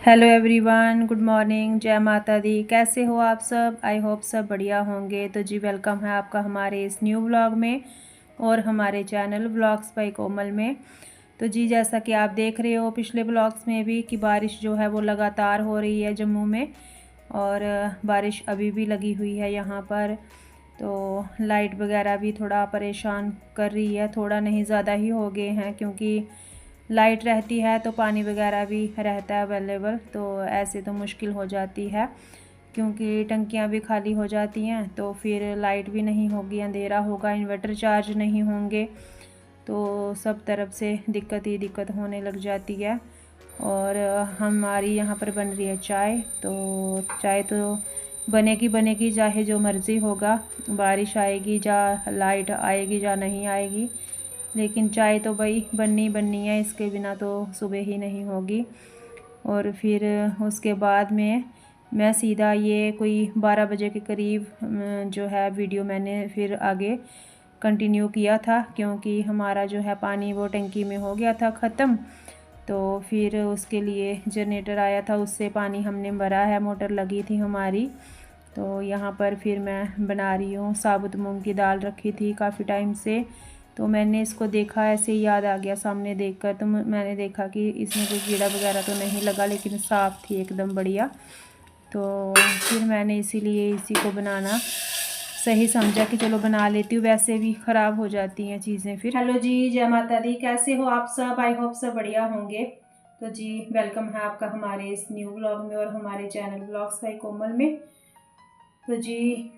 Hello everyone, good morning, जय माता दी। कैसे हो आप सब? आई होप सब बढ़िया होंगे। तो जी वेलकम है आपका हमारे इस न्यू व्लॉग में और हमारे चैनल व्लॉग्स बाय कोमल में। तो जी जैसा कि आप देख रहे हो पिछले व्लॉग्स में भी कि बारिश जो है वो लगातार हो रही है जम्मू में, और बारिश अभी भी लगी हुई है यहाँ पर। तो लाइट वगैरह भी थोड़ा परेशान कर रही है, थोड़ा नहीं ज़्यादा ही हो गए हैं, क्योंकि लाइट रहती है तो पानी वगैरह भी रहता है अवेलेबल। तो ऐसे तो मुश्किल हो जाती है, क्योंकि टंकियां भी खाली हो जाती हैं, तो फिर लाइट भी नहीं होगी, अंधेरा होगा, इन्वर्टर चार्ज नहीं होंगे, तो सब तरफ से दिक्कत ही दिक्कत होने लग जाती है। और हमारी यहाँ पर बन रही है चाय। तो चाय तो बनेगी बनेगी, चाहे जो मर्ज़ी होगा, बारिश आएगी या लाइट आएगी या नहीं आएगी, लेकिन चाय तो भाई बननी बननी है, इसके बिना तो सुबह ही नहीं होगी। और फिर उसके बाद में मैं सीधा ये कोई 12 बजे के करीब जो है वीडियो मैंने फिर आगे कंटिन्यू किया था, क्योंकि हमारा जो है पानी वो टंकी में हो गया था ख़त्म। तो फिर उसके लिए जनरेटर आया था, उससे पानी हमने भरा है, मोटर लगी थी हमारी। तो यहाँ पर फिर मैं बना रही हूँ, साबुत मूंग की दाल रखी थी काफ़ी टाइम से। तो मैंने इसको देखा, ऐसे ही याद आ गया सामने देखकर, तो मैंने देखा कि इसमें कोई कीड़ा वगैरह तो नहीं लगा, लेकिन साफ़ थी एकदम बढ़िया। तो फिर मैंने इसीलिए इसी को बनाना सही समझा कि चलो बना लेती हूँ, वैसे भी ख़राब हो जाती हैं चीज़ें फिर। हेलो जी, जय माता दी। कैसे हो आप सब? आई होप सब बढ़िया होंगे। तो जी वेलकम है आपका हमारे इस न्यू ब्लॉग में और हमारे चैनल ब्लॉग्स बाय कोमल में। तो जी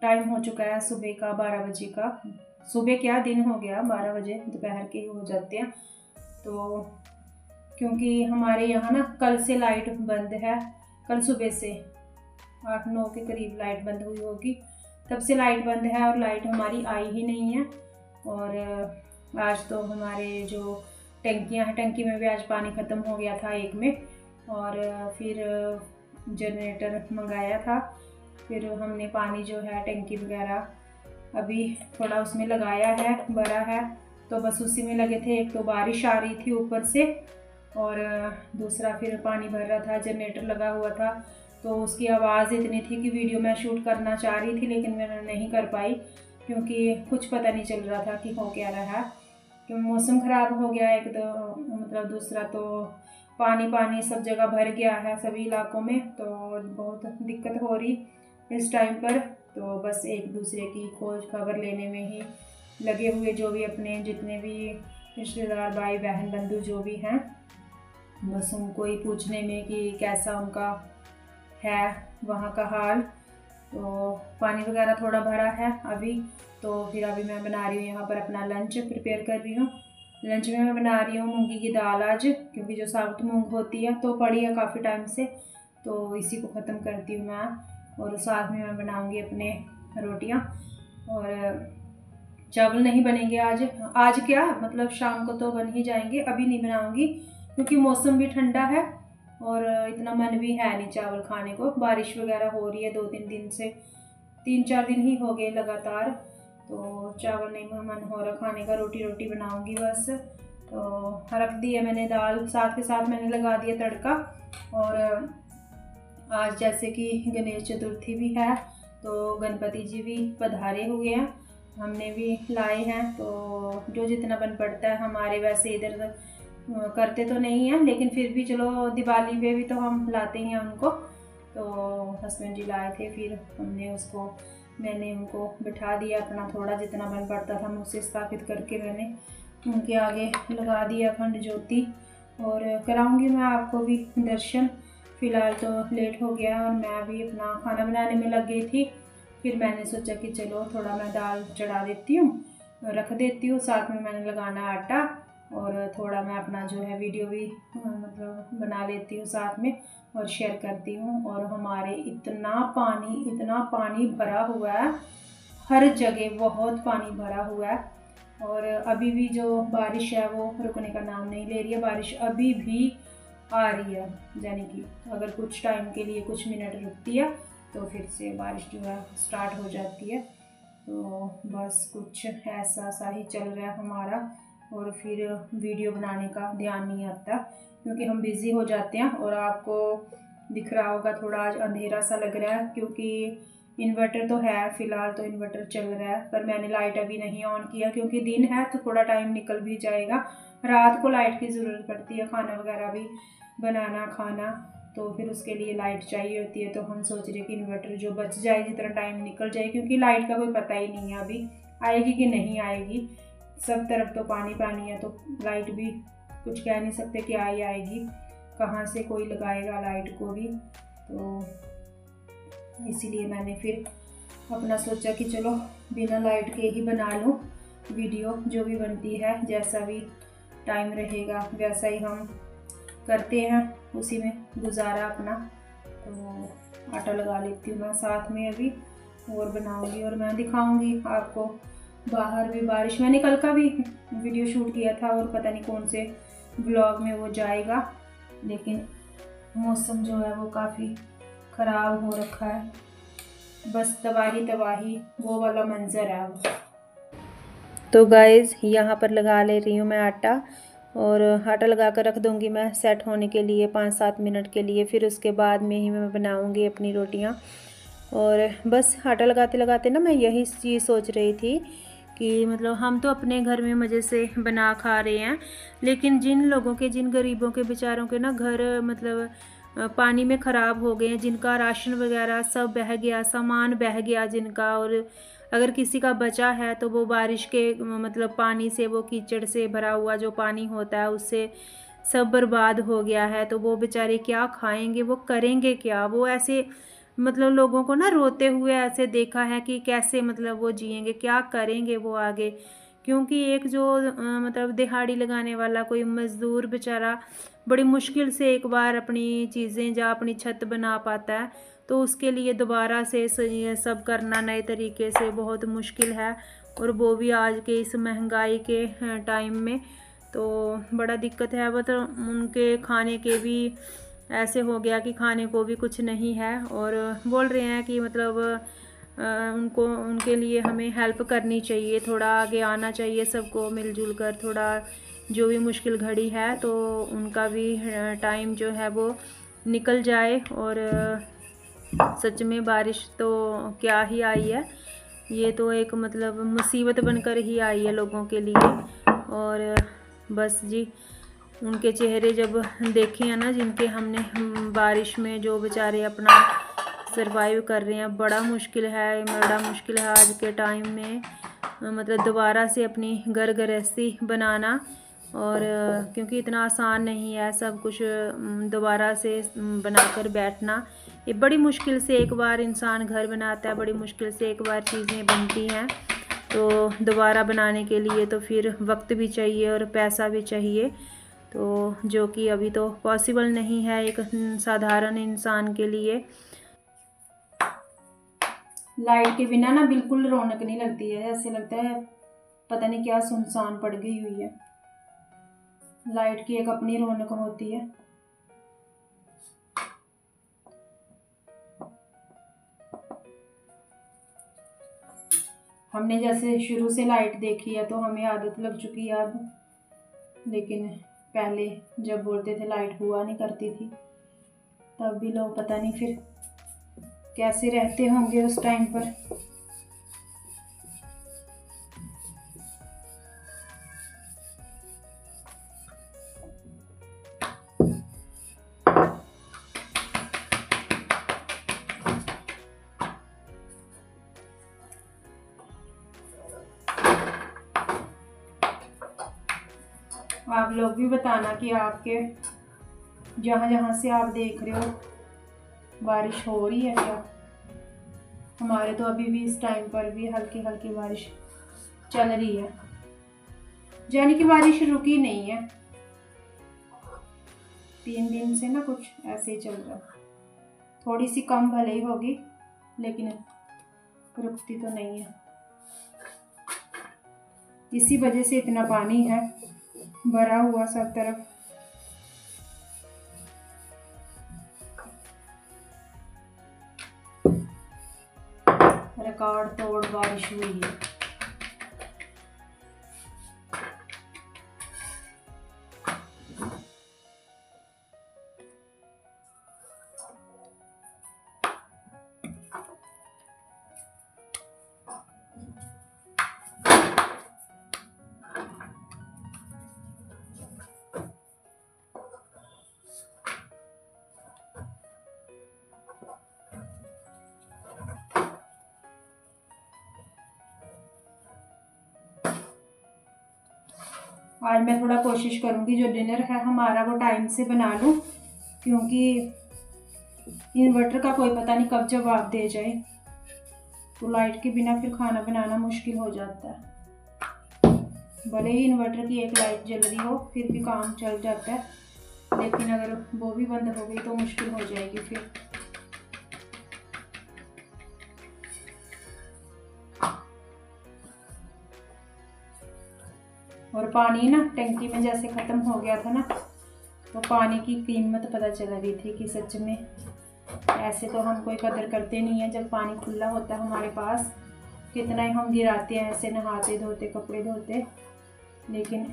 टाइम हो चुका है सुबह का 12 बजे का। सुबह क्या, दिन हो गया, 12 बजे दोपहर के हो जाते हैं। तो क्योंकि हमारे यहाँ ना कल से लाइट बंद है, कल सुबह से 8-9 के करीब लाइट बंद हुई होगी, तब से लाइट बंद है और लाइट हमारी आई ही नहीं है। और आज तो हमारे जो टंकियाँ हैं, टंकी में भी आज पानी ख़त्म हो गया था एक में, और फिर जनरेटर मंगाया था। फिर हमने पानी जो है टंकी वगैरह अभी थोड़ा उसमें लगाया है, भरा है, तो बस उसी में लगे थे। एक तो बारिश आ रही थी ऊपर से, और दूसरा फिर पानी भर रहा था, जनरेटर लगा हुआ था, तो उसकी आवाज़ इतनी थी कि वीडियो मैं शूट करना चाह रही थी, लेकिन मैं नहीं कर पाई, क्योंकि कुछ पता नहीं चल रहा था कि हो क्या रहा है। क्योंकि मौसम ख़राब हो गया एक तो, मतलब दूसरा तो पानी पानी सब जगह भर गया है सभी इलाकों में, तो बहुत दिक्कत हो रही इस टाइम पर। तो बस एक दूसरे की खोज खबर लेने में ही लगे हुए, जो भी अपने जितने भी रिश्तेदार, भाई बहन बंधु जो भी हैं, बस उनको ही पूछने में कि कैसा उनका है वहाँ का हाल। तो पानी वगैरह थोड़ा भरा है अभी। तो फिर अभी मैं बना रही हूँ यहाँ पर अपना लंच प्रिपेयर कर रही हूँ। लंच में मैं बना रही हूँ मूंगी की दाल आज, क्योंकि जो साबुत मूंग होती है तो पड़ी है काफ़ी टाइम से, तो इसी को ख़त्म करती हूँ मैं। और साथ में मैं बनाऊँगी अपने रोटियाँ, और चावल नहीं बनेंगे आज। आज क्या मतलब शाम को तो बन ही जाएंगे, अभी नहीं बनाऊँगी, क्योंकि मौसम भी ठंडा है और इतना मन भी है नहीं चावल खाने को। बारिश वगैरह हो रही है 2-3 दिन से, 3-4 दिन ही हो गए लगातार, तो चावल नहीं मन हो रहा खाने का, रोटी रोटी बनाऊंगी बस। तो रख दी है मैंने दाल, साथ के साथ मैंने लगा दिया तड़का। और आज जैसे कि गणेश चतुर्थी भी है, तो गणपति जी भी पधारे हुए हैं, हमने भी लाए हैं। तो जो जितना बन पड़ता है हमारे, वैसे इधर करते तो नहीं हैं, लेकिन फिर भी चलो दिवाली पे भी तो हम लाते हैं उनको। तो हस्बैंड जी लाए थे, फिर हमने उसको, मैंने उनको बिठा दिया अपना, थोड़ा जितना बन पड़ता था मुझसे स्थापित करके मैंने उनके आगे लगा दिया अखंड ज्योति। और कराऊंगी मैं आपको भी दर्शन। फ़िलहाल तो लेट हो गया और मैं भी अपना खाना बनाने में लग गई थी। फिर मैंने सोचा कि चलो थोड़ा मैं दाल चढ़ा देती हूँ, रख देती हूँ, साथ में मैंने लगाना आटा, और थोड़ा मैं अपना जो है वीडियो भी मतलब बना लेती हूँ साथ में और शेयर करती हूँ। और हमारे इतना पानी भरा हुआ है, हर जगह बहुत पानी भरा हुआ है। और अभी भी जो बारिश है वो रुकने का नाम नहीं ले रही है, बारिश अभी भी आ रही है, यानी कि अगर कुछ टाइम के लिए कुछ मिनट रुकती है तो फिर से बारिश जो है स्टार्ट हो जाती है। तो बस कुछ ऐसा सा ही चल रहा है हमारा। और फिर वीडियो बनाने का ध्यान नहीं आता क्योंकि हम बिज़ी हो जाते हैं। और आपको दिख रहा होगा थोड़ा आज अंधेरा सा लग रहा है क्योंकि इन्वर्टर तो है, फ़िलहाल तो इन्वर्टर चल रहा है, पर मैंने लाइट अभी नहीं ऑन किया क्योंकि दिन है तो थोड़ा टाइम निकल भी जाएगा। रात को लाइट की ज़रूरत पड़ती है, खाना वगैरह भी बनाना, खाना, तो फिर उसके लिए लाइट चाहिए होती है। तो हम सोच रहे कि इन्वर्टर जो बच जाए, जितना टाइम निकल जाए, क्योंकि लाइट का कोई पता ही नहीं है अभी आएगी कि नहीं आएगी। सब तरफ तो पानी पानी है, तो लाइट भी कुछ कह नहीं सकते कि आएगी, कहाँ से कोई लगाएगा लाइट को भी। तो इसीलिए मैंने फिर अपना सोचा कि चलो बिना लाइट के ही बना लूँ वीडियो, जो भी बनती है, जैसा भी टाइम रहेगा वैसा ही हम करते हैं, उसी में गुजारा अपना। तो आटा लगा लेती हूँ मैं साथ में, अभी और बनाऊँगी और मैं दिखाऊँगी आपको। बाहर भी बारिश, मैंने कल का भी वीडियो शूट किया था और पता नहीं कौन से ब्लॉग में वो जाएगा, लेकिन मौसम जो है वो काफ़ी ख़राब हो रखा है, बस तबाही तबाही वो वाला मंज़र है अब। तो गाइज़ यहाँ पर लगा ले रही हूँ मैं आटा, और आटा लगा कर रख दूँगी मैं सेट होने के लिए 5-7 मिनट के लिए। फिर उसके बाद में ही मैं बनाऊँगी अपनी रोटियाँ। और बस आटा लगाते लगाते ना मैं यही चीज़ सोच रही थी कि मतलब हम तो अपने घर में मज़े से बना खा रहे हैं, लेकिन जिन लोगों के, जिन गरीबों के बेचारों के ना घर मतलब पानी में ख़राब हो गए हैं, जिनका राशन वगैरह सब बह गया, सामान बह गया जिनका, और अगर किसी का बचा है तो वो बारिश के मतलब पानी से, वो कीचड़ से भरा हुआ जो पानी होता है उससे सब बर्बाद हो गया है। तो वो बेचारे क्या खाएंगे, वो करेंगे क्या? वो ऐसे मतलब लोगों को ना रोते हुए ऐसे देखा है कि कैसे मतलब वो जिएंगे, क्या करेंगे वो आगे। क्योंकि एक जो मतलब दिहाड़ी लगाने वाला कोई मज़दूर बेचारा बड़ी मुश्किल से एक बार अपनी चीज़ें या अपनी छत बना पाता है, तो उसके लिए दोबारा से ये सब करना नए तरीके से बहुत मुश्किल है, और वो भी आज के इस महंगाई के टाइम में तो बड़ा दिक्कत है। वो तो उनके खाने के भी ऐसे हो गया कि खाने को भी कुछ नहीं है, और बोल रहे हैं कि मतलब उनको, उनके लिए हमें हेल्प करनी चाहिए, थोड़ा आगे आना चाहिए सबको मिलजुल कर, थोड़ा जो भी मुश्किल घड़ी है तो उनका भी टाइम जो है वो निकल जाए। और सच में बारिश तो क्या ही आई है, ये तो एक मतलब मुसीबत बनकर ही आई है लोगों के लिए। और बस जी, उनके चेहरे जब देखे हैं ना, जिनके हमने बारिश में जो बेचारे अपना सरवाइव कर रहे हैं, बड़ा मुश्किल है, बड़ा मुश्किल है आज के टाइम में मतलब दोबारा से अपनी घर गृहस्थी बनाना। और क्योंकि इतना आसान नहीं है सब कुछ दोबारा से बनाकर बैठना, ये बड़ी मुश्किल से एक बार इंसान घर बनाता है, बड़ी मुश्किल से एक बार चीज़ें बनती हैं, तो दोबारा बनाने के लिए तो फिर वक्त भी चाहिए और पैसा भी चाहिए, तो जो कि अभी तो पॉसिबल नहीं है एक साधारण इंसान के लिए। लाइट के बिना ना बिल्कुल रौनक नहीं लगती है, ऐसे लगता है पता नहीं क्या सुनसान पड़ गई हुई है। लाइट की एक अपनी रौनक होती है। हमने जैसे शुरू से लाइट देखी है तो हमें आदत लग चुकी है अब, लेकिन पहले जब बोलते थे लाइट हुआ नहीं करती थी, तब भी लोग पता नहीं फिर कैसे रहते होंगे उस टाइम पर। आप लोग भी बताना कि आपके जहाँ जहाँ से आप देख रहे हो बारिश हो रही है क्या। हमारे तो अभी भी इस टाइम पर भी हल्की हल्की बारिश चल रही है, यानी कि बारिश रुकी नहीं है। 3 दिन से ना कुछ ऐसे ही चल रहा है, थोड़ी सी कम भले ही होगी लेकिन रुकती तो नहीं है। इसी वजह से इतना पानी है भरा हुआ सब तरफ। रिकॉर्ड तोड़ बारिश हुई है। आज मैं थोड़ा कोशिश करूँगी जो डिनर है हमारा वो टाइम से बना लूँ, क्योंकि इन्वर्टर का कोई पता नहीं कब जवाब दे जाए, तो लाइट के बिना फिर खाना बनाना मुश्किल हो जाता है। भले ही इन्वर्टर की एक लाइट जल रही हो फिर भी काम चल जाता है, लेकिन अगर वो भी बंद हो गई तो मुश्किल हो जाएगी फिर। और पानी ना टंकी में जैसे ख़त्म हो गया था ना, तो पानी की कीमत पता चल रही थी कि सच में ऐसे तो हम कोई कदर करते नहीं है। जब पानी खुला होता है हमारे पास, कितना ही हम गिराते हैं ऐसे नहाते धोते कपड़े धोते, लेकिन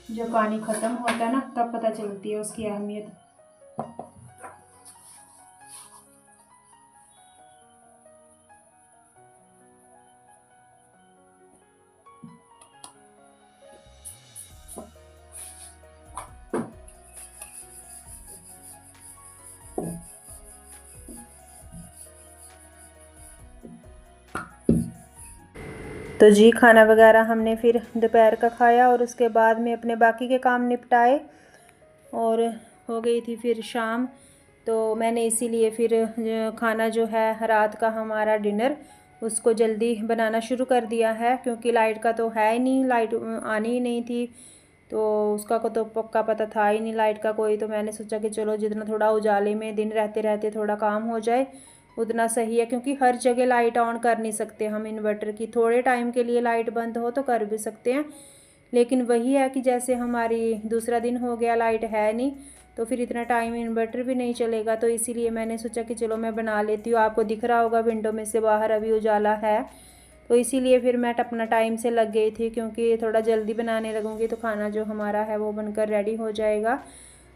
जब पानी ख़त्म होता है ना तब पता चलती है उसकी अहमियत। तो जी खाना वगैरह हमने फिर दोपहर का खाया और उसके बाद में अपने बाकी के काम निपटाए और हो गई थी फिर शाम। तो मैंने इसीलिए फिर खाना जो है रात का हमारा डिनर उसको जल्दी बनाना शुरू कर दिया है, क्योंकि लाइट का तो है ही नहीं, लाइट आनी ही नहीं थी, तो उसका को तो पक्का पता था ही नहीं लाइट का कोई। तो मैंने सोचा कि चलो जितना थोड़ा उजाले में दिन रहते रहते थोड़ा काम हो जाए उतना सही है, क्योंकि हर जगह लाइट ऑन कर नहीं सकते हम इन्वर्टर की। थोड़े टाइम के लिए लाइट बंद हो तो कर भी सकते हैं, लेकिन वही है कि जैसे हमारी दूसरा दिन हो गया लाइट है नहीं, तो फिर इतना टाइम इन्वर्टर भी नहीं चलेगा। तो इसीलिए मैंने सोचा कि चलो मैं बना लेती हूँ। आपको दिख रहा होगा विंडो में से बाहर अभी उजाला है, तो इसीलिए फिर मैं अपना टाइम से लग गई थी, क्योंकि थोड़ा जल्दी बनाने लगूँगी तो खाना जो हमारा है वो बनकर रेडी हो जाएगा।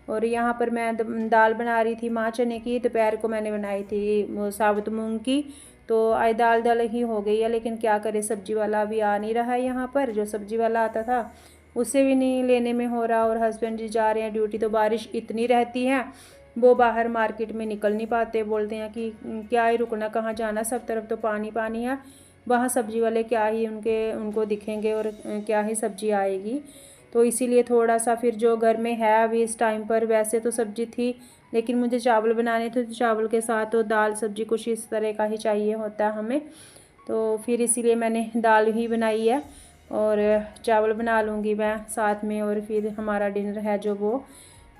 और यहाँ पर मैं दाल बना रही थी माँ चने की। दोपहर को मैंने बनाई थी साबुत मूंग की, तो आज दाल दाल ही हो गई है। लेकिन क्या करे, सब्जी वाला अभी आ नहीं रहा है यहाँ पर। जो सब्जी वाला आता था उससे भी नहीं लेने में हो रहा, और हस्बैंड जी जा रहे हैं ड्यूटी, तो बारिश इतनी रहती है वो बाहर मार्केट में निकल नहीं पाते। बोलते हैं कि क्या ही रुकना, कहाँ जाना, सब तरफ तो पानी पानी है, वहाँ सब्जी वाले क्या ही उनको दिखेंगे और क्या ही सब्जी आएगी। तो इसीलिए थोड़ा सा फिर जो घर में है अभी इस टाइम पर, वैसे तो सब्जी थी लेकिन मुझे चावल बनाने थे, तो चावल के साथ तो दाल सब्जी कुछ इस तरह का ही चाहिए होता है हमें। तो फिर इसीलिए मैंने दाल ही बनाई है और चावल बना लूँगी मैं साथ में, और फिर हमारा डिनर है जो वो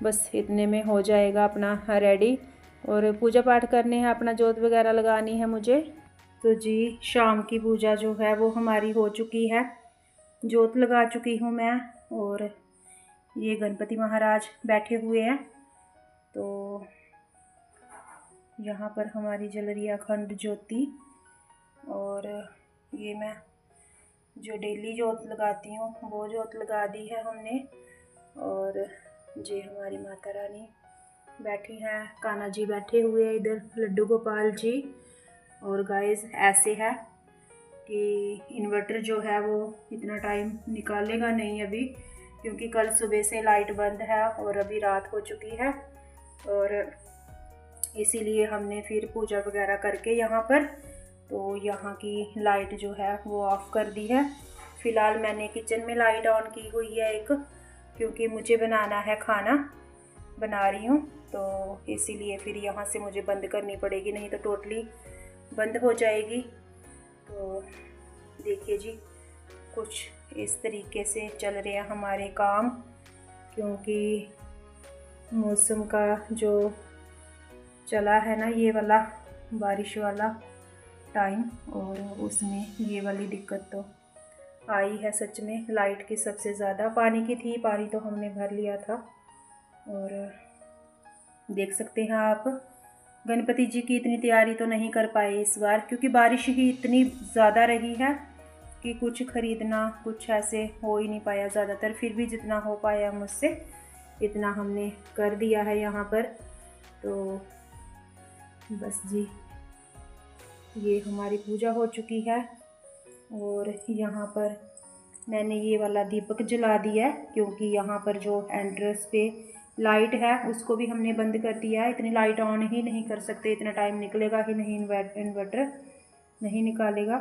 बस इतने में हो जाएगा अपना रेडी। और पूजा पाठ करने हैं, अपना जोत वगैरह लगानी है मुझे। तो जी शाम की पूजा जो है वो हमारी हो चुकी है, जोत लगा चुकी हूँ मैं, और ये गणपति महाराज बैठे हुए हैं। तो यहाँ पर हमारी जल रही है अखंड ज्योति, और ये मैं जो डेली जोत लगाती हूँ वो जोत लगा दी है हमने। और ये हमारी माता रानी बैठी हैं, कान्हा जी बैठे हुए हैं इधर, लड्डू गोपाल जी। और गाइस ऐसे है कि इन्वर्टर जो है वो इतना टाइम निकालेगा नहीं अभी, क्योंकि कल सुबह से लाइट बंद है और अभी रात हो चुकी है, और इसीलिए हमने फिर पूजा वगैरह करके यहाँ पर तो यहाँ की लाइट जो है वो ऑफ़ कर दी है। फ़िलहाल मैंने किचन में लाइट ऑन की हुई है एक, क्योंकि मुझे बनाना है खाना, बना रही हूँ, तो इसीलिए फिर यहाँ से मुझे बंद करनी पड़ेगी, नहीं तो टोटली बंद हो जाएगी। तो देखिए जी कुछ इस तरीके से चल रहे हैं हमारे काम, क्योंकि मौसम का जो चला है ना ये वाला बारिश वाला टाइम, और उसमें ये वाली दिक्कत तो आई है सच में। लाइट की सबसे ज़्यादा, पानी की थी, पानी तो हमने भर लिया था। और देख सकते हैं आप गणपति जी की इतनी तैयारी तो नहीं कर पाए इस बार, क्योंकि बारिश ही इतनी ज़्यादा रही है कि कुछ ख़रीदना कुछ ऐसे हो ही नहीं पाया ज़्यादातर। फिर भी जितना हो पाया मुझसे इतना हमने कर दिया है यहाँ पर। तो बस जी ये हमारी पूजा हो चुकी है, और यहाँ पर मैंने ये वाला दीपक जला दिया है, क्योंकि यहाँ पर जो एंट्रेंस पे लाइट है उसको भी हमने बंद कर दिया है। इतनी लाइट ऑन ही नहीं कर सकते, इतना टाइम निकलेगा ही नहीं, इन्वर्टर नहीं निकालेगा।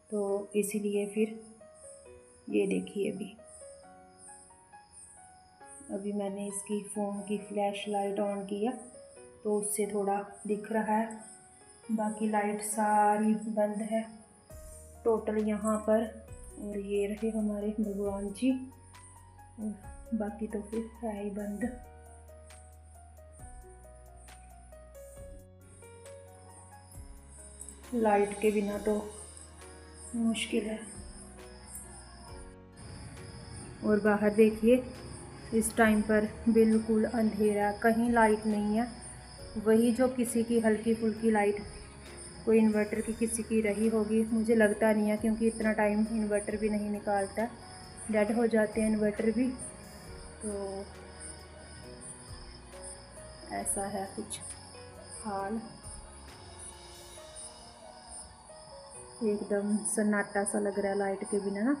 तो इसीलिए फिर ये देखिए अभी अभी मैंने इसकी फ़ोन की फ्लैश लाइट ऑन किया तो उससे थोड़ा दिख रहा है, बाकी लाइट सारी बंद है टोटल यहाँ पर। और ये रहे हमारे भगवान जी, और बाकी तो फिर है ही बंद। लाइट के बिना तो मुश्किल है। और बाहर देखिए इस टाइम पर बिल्कुल अंधेरा, कहीं लाइट नहीं है। वही जो किसी की हल्की फुल्की लाइट कोई इन्वर्टर की किसी की रही होगी, मुझे लगता नहीं है, क्योंकि इतना टाइम इन्वर्टर भी नहीं निकालता, डेड हो जाते हैं इन्वर्टर भी। तो ऐसा है कुछ हाल, एकदम सन्नाटा सा लग रहा है लाइट के बिना ना,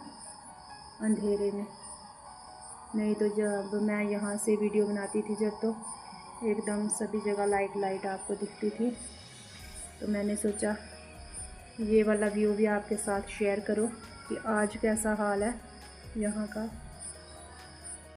अंधेरे में। नहीं तो जब मैं यहाँ से वीडियो बनाती थी जब, तो एकदम सभी जगह लाइट लाइट आपको दिखती थी। तो मैंने सोचा ये वाला व्यू भी आपके साथ शेयर करूँ कि आज कैसा हाल है यहाँ का।